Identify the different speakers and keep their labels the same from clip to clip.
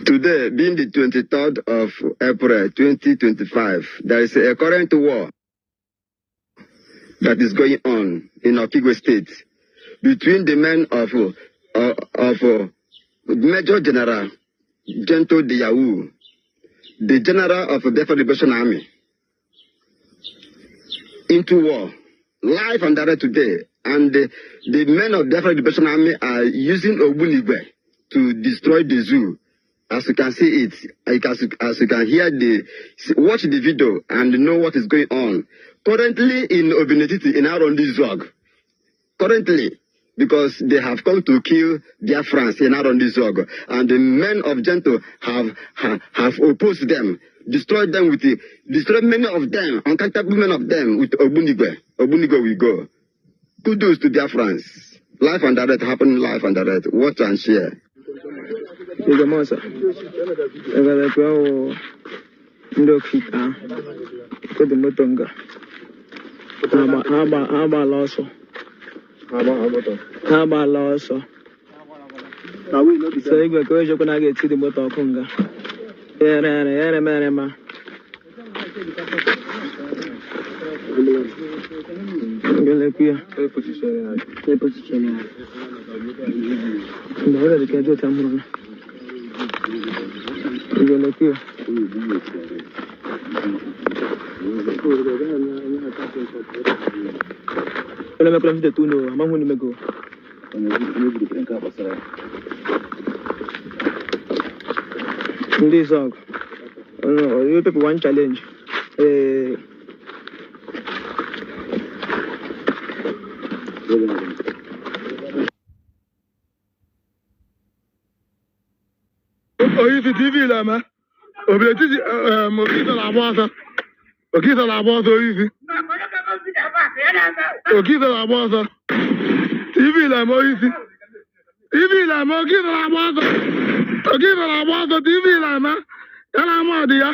Speaker 1: Today, being the 23rd of April 2025, there is a current war that is going on in Okigwe State between the men of Major General Gento de Yahoo, the General of the Biafra Liberation Army, into war, live and direct today. And the men of the Biafra Liberation Army are using Ogbunigwe to destroy the zoo. As you can see it, as you can hear watch the video and know what is going on. Currently in Obinetiti, in Arondi Zog. Currently, because they have come to kill Biafrans in Arondi Zog. And the men of Gento have opposed them, destroyed many of them, uncountable men of them with Ogbunigwe. Ogbunigwe will go. Kudos to Biafrans. Life and direct, happening live and direct. Watch and share.
Speaker 2: Mosa. Ndokita. Kodi motonga. Haba loso. Haba loso. So igwe ko ejo kuna get the motor kunga. Ere merema. Ngele pia. Position. Ndora de kajo tamuna. Ngele pia. Ole me kula mfite tuno, amangu ni mego. This song. No, you people one challenge.
Speaker 3: Oyisi TV la ma. Obiletisi mokisa la bosa. Okisa la bosa oyisi. Okisa la bosa. TV la ma oyisi. TV la ma okisa la bosa. Okisa la bosa TV la ma. Yala mo di ya.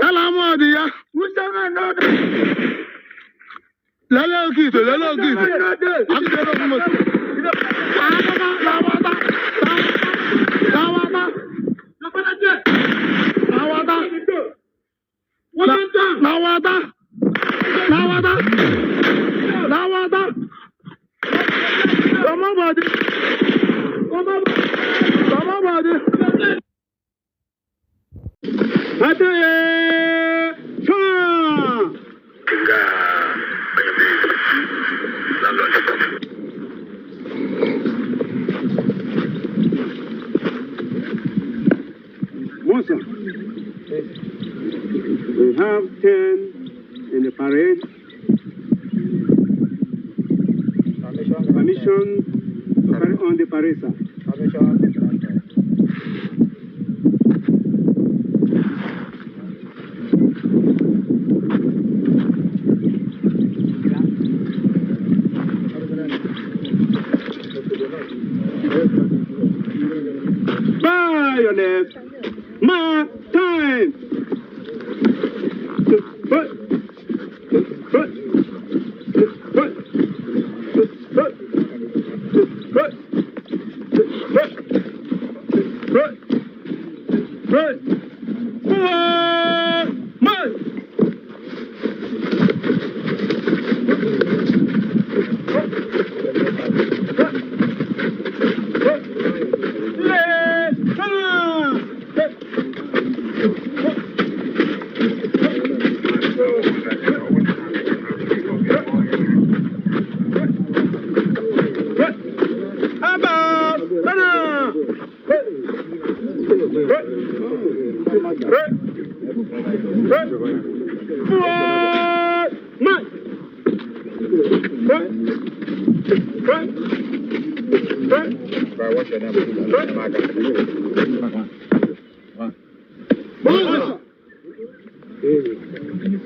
Speaker 3: Yala mo di ya. Lele okisa. Akisero kuma.
Speaker 4: We have 10 in the parade. Permission to carry on the parade, sir. Bayonet, mark time.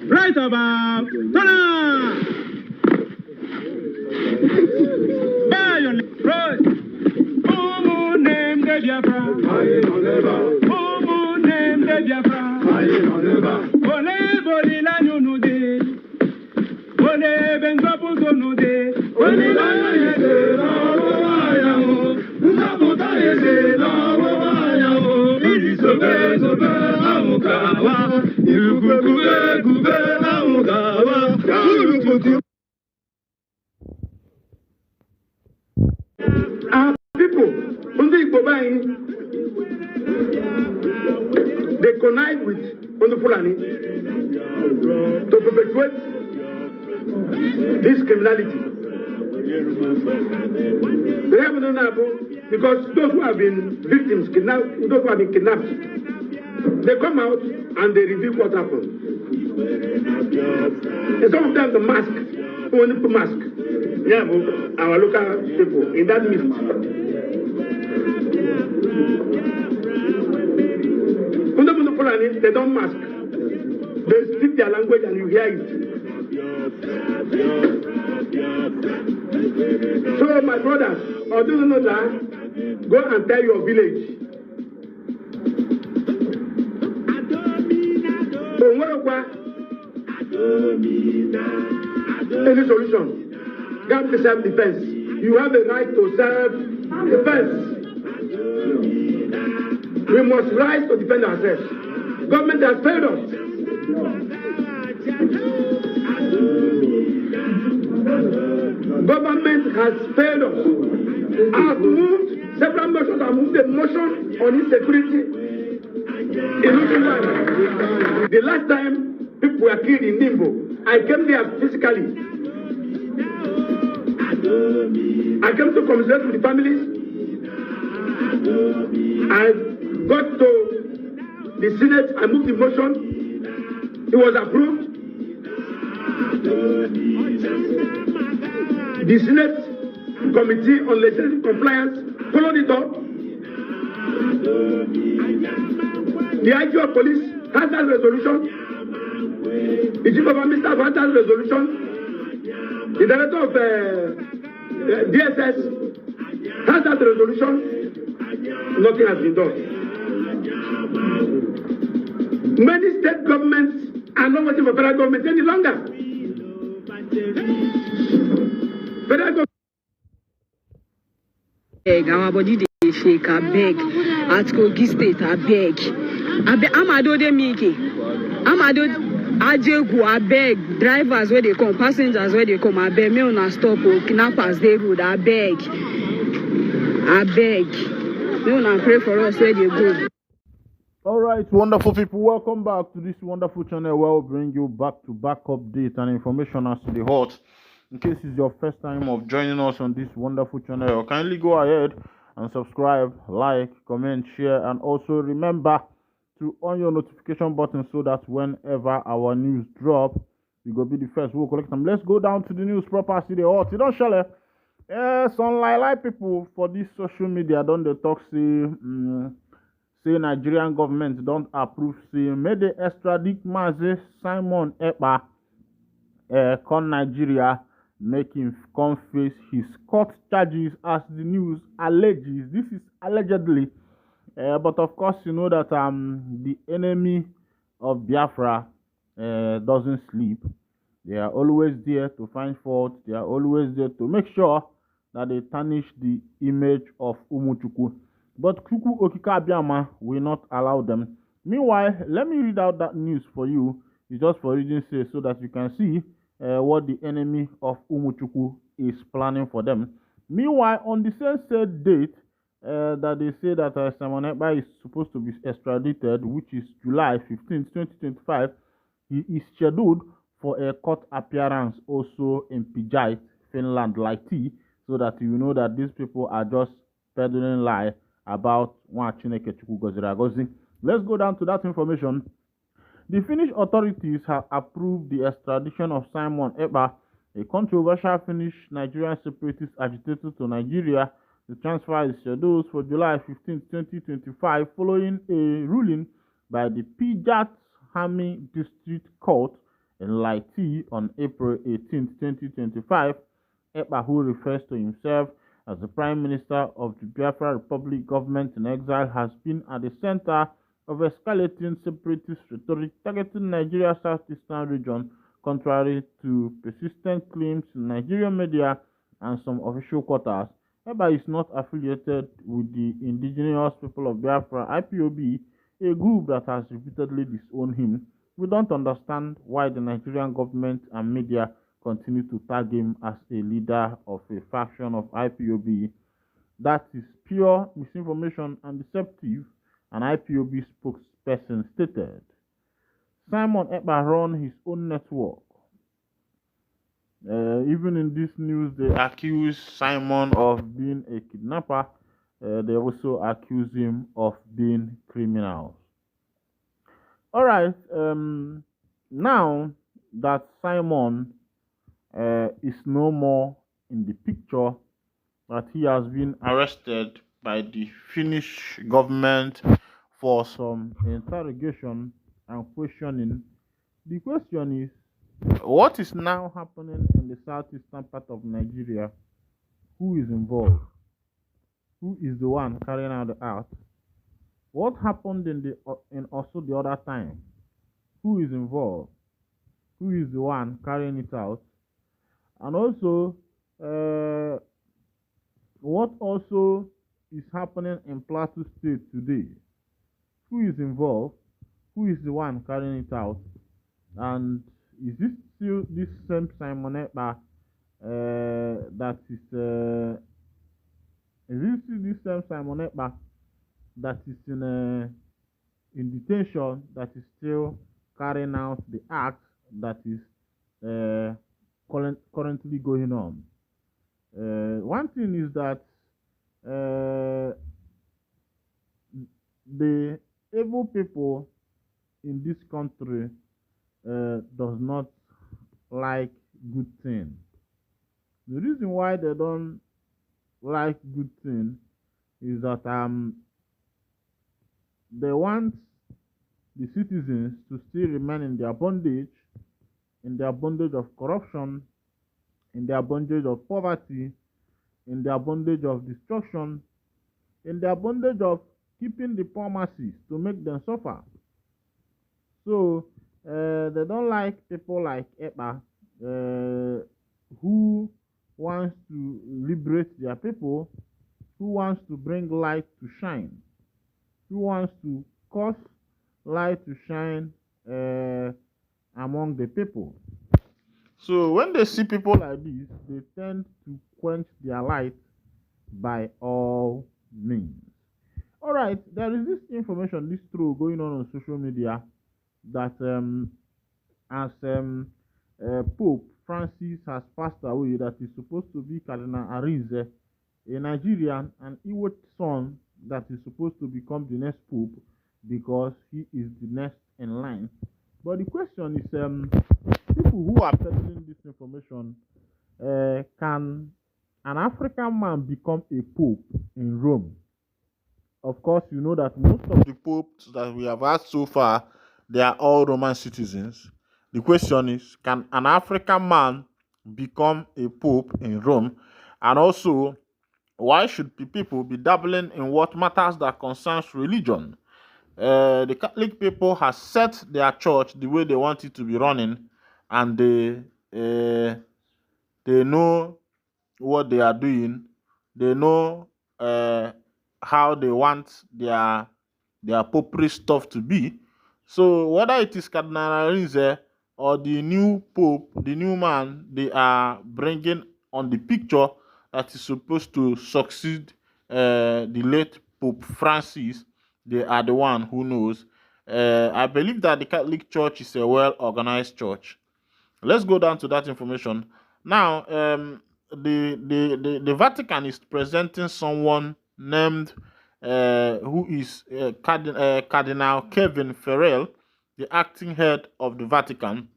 Speaker 4: Right about Bayonet, right. Who named the Biafra? Who named the Biafra? Ole boli la nyunude, ole benzapu zonude, ole la yese la waya o, usaputa yese la waya o. Our people, they connive with Fulani to perpetuate this criminality. They have no know because those who have been victims, those who have been kidnapped, they come out and they reveal what happened. And some of them the mask, only put mask. Yeah, our local people in that midst. They don't mask. They speak their language and you hear it. So my brothers, or do you know that? Go and tell your village. Any solution? Got to self-defense. You have the right to self-defense. We must rise to defend ourselves. Government has failed us. Government has failed us. I've moved, several motions, I've moved a motion on insecurity in Uchiwan. The last time people were killed in Nimbo, I came there physically. I came to commiserate with the families. I got to the Senate, I moved the motion. It was approved. The Senate Committee on Legislative Compliance followed it up. The IG of Police has that resolution. The Chief of Army Staff has that resolution. The Director of DSS has that resolution. Nothing has been done. Many state governments are not waiting for federal government any longer. Federal government.
Speaker 5: Our body they shake, I beg. At Kogi State, I beg. Amado de Miki. Amado Ajegu, I beg. Drivers where they come, passengers where they come, I beg. Me on a stop, kidnappers they road, I beg. I beg. Me on a pray for us where they go.
Speaker 6: All right, wonderful people, welcome back to this wonderful channel where we'll bring you back-to-back updates and information as to the hot. In case it's your first time of joining us on this wonderful channel, kindly go ahead and subscribe, like, comment, share, and also remember to on your notification button so that whenever our news drop, you go be the first. We'll collect them. Let's go down to the news proper. See the hot. You don't share. Some like people for this social media don't they talk say Nigerian government don't approve say may they extradite Mazi Simon Ekpa con Nigeria, make him come face his court charges as the news alleges. This is allegedly, but of course you know that the enemy of Biafra doesn't sleep. They are always there to find fault. They are always there to make sure that they tarnish the image of Umuchukwu. But Kuku Okika Abiyama will not allow them. Meanwhile, let me read out that news for you. It's just for reading sake so that you can see what the enemy of Umuchukwu is planning for them. Meanwhile, on the same said date that they say that Simon Ekpa is supposed to be extradited, which is July 15th, 2025, he is scheduled for a court appearance also in Pijai, Finland, like T, so that you know that these people are just peddling lie about Chineke Chukwu Gozira Gozi. Let's go down to that information. The Finnish authorities have approved the extradition of Simon Ekpa, a controversial Finnish Nigerian separatist agitator, to Nigeria. The transfer is scheduled for July 15, 2025, following a ruling by the Pijat-Hami District Court in Laiti on April 18, 2025. Ekpa, who refers to himself as the Prime Minister of the Biafra Republic government in exile, has been at the center of escalating separatist rhetoric targeting Nigeria's southeastern region, contrary to persistent claims in Nigerian media and some official quarters. Ekpa is not affiliated with the Indigenous People of Biafra, IPOB, a group that has repeatedly disowned him. We don't understand why the Nigerian government and media continue to tag him as a leader of a faction of IPOB. That is pure misinformation and deceptive, an IPOB spokesperson stated. Simon Ekpa runs his own network. Even in this news, they accuse Simon of being a kidnapper. They also accuse him of being criminal. All right. Now that Simon is no more in the picture, that he has been arrested by the Finnish government for some interrogation and questioning. The question is, what is now happening in the southeastern part of Nigeria? Who is involved? Who is the one carrying out the act? What happened in also the other time? Who is involved? Who is the one carrying it out? And also, what also is happening in Plateau State today? Who is involved? Who is the one carrying it out? And is this still this same Simon Ekpa that is this still this same Simon Ekpa that is in detention, that is still carrying out the act that is currently going on? One thing is that the evil people in this country does not like good things. The reason why they don't like good things is that they want the citizens to still remain in their bondage of corruption, in their bondage of poverty, in their bondage of destruction, in their bondage of keeping the poor masses to make them suffer. So they don't like people like Ekpa, who wants to liberate their people, who wants to bring light to shine, who wants to cause light to shine among the people. So when they see people like this, they tend to quench their light by all means. All right, there is this information, this troll going on social media, that as Pope Francis has passed away, that is supposed to be Cardinal Arinze, a Nigerian, an Iwot son that is supposed to become the next Pope because he is the next in line. But the question is, people who are peddling this information, can an African man become a Pope in Rome? Of course, you know that most of the popes that we have had so far, they are all Roman citizens. The question is, can an African man become a pope in Rome? And also, why should people be dabbling in what matters that concerns religion? The Catholic people have set their church the way they want it to be running, and they know what they are doing. They know how they want their popery stuff to be. So whether it is Cardinal Arinze or the new pope, the new man they are bringing on the picture that is supposed to succeed the late Pope Francis, they are the one who knows. I believe that the Catholic Church is a well-organized church. Let's go down to that information. Now, the Vatican is presenting someone named who is Cardinal Kevin Farrell, the acting head of the Vatican.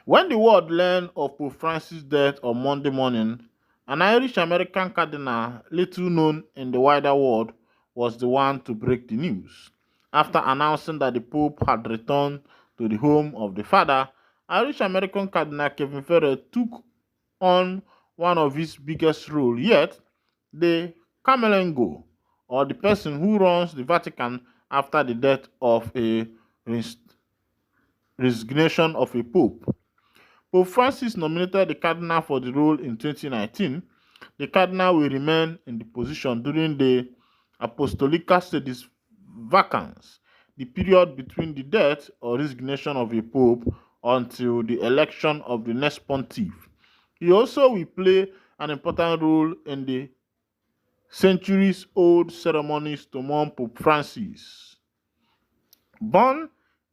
Speaker 6: When the world learned of Pope Francis' death on Monday morning, an Irish-American cardinal, little known in the wider world, was the one to break the news. After announcing that the Pope had returned to the home of the father, Irish-American Cardinal Kevin Farrell took on one of his biggest roles yet, the Camerlengo, or the person who runs the Vatican after the death of a resignation of a pope. Pope Francis nominated the cardinal for the role in 2019. The cardinal will remain in the position during the Apostolica Sedis vacance. the period between the death or resignation of a pope until the election of the next pontiff. He also will play an important role in the centuries-old ceremonies to mourn Pope Francis. Born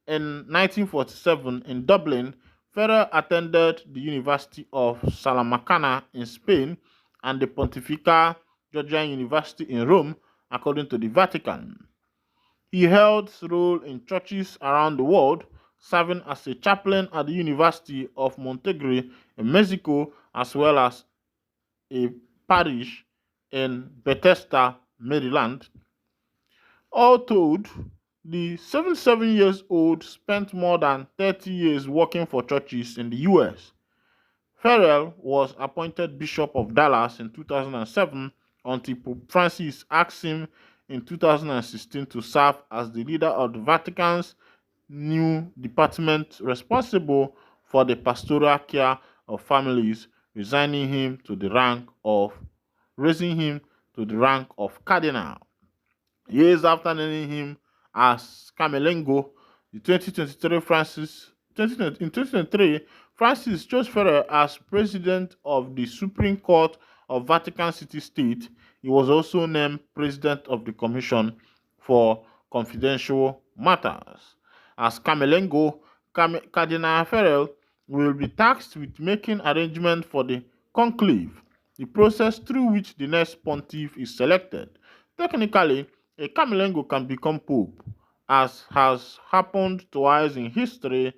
Speaker 6: in 1947 in Dublin, Ferrer attended the University of Salamanca in Spain and the Pontifical Georgian University in Rome, according to the Vatican. He held roles in churches around the world, serving as a chaplain at the University of Monterrey in Mexico, as well as a parish in Bethesda, Maryland. All told, the 77-year-old spent more than 30 years working for churches in the U.S. Farrell was appointed Bishop of Dallas in 2007 until Pope Francis asked him in 2016 to serve as the leader of the Vatican's new department responsible for the pastoral care of families, raising him to the rank of cardinal. Years after naming him as Camerlengo, in 2023, Francis chose Ferrer as president of the Supreme Court of Vatican City State. He was also named president of the Commission for Confidential Matters. As Camerlengo, Cardinal Ferrer will be tasked with making arrangements for the conclave, the process through which the next pontiff is selected. Technically, a Camerlengo can become pope, as has happened twice in history.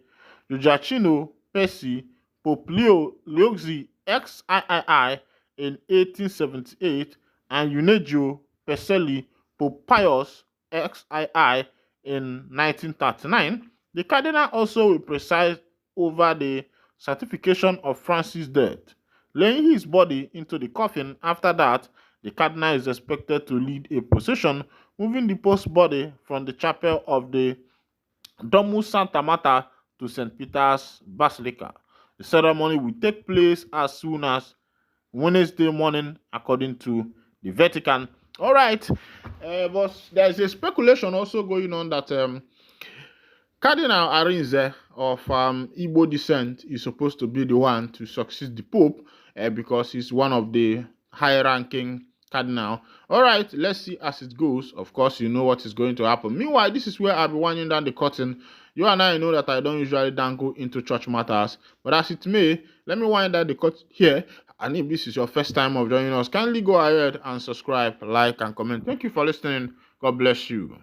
Speaker 6: Giacomo Pesci, Pope Leo XIII in 1878, and Eugenio Peselli, Pope Pius XII in 1939. The cardinal also will preside over the certification of Francis' death, laying his body into the coffin. After that, the cardinal is expected to lead a procession, moving the post body from the chapel of the Domus Santa Marta to St. Peter's Basilica. The ceremony will take place as soon as Wednesday morning, according to the Vatican. All right, but there's a speculation also going on that Cardinal Arinze of Igbo descent is supposed to be the one to succeed the Pope because he's one of the high-ranking cardinal. All right, let's see as it goes. Of course, you know what is going to happen. Meanwhile, this is where I'll be winding down the curtain. You and I know that I don't usually dangle into church matters, but as it may, let me wind down the curtain here. And if this is your first time of joining us, kindly go ahead and subscribe, like, and comment. Thank you for listening. God bless you.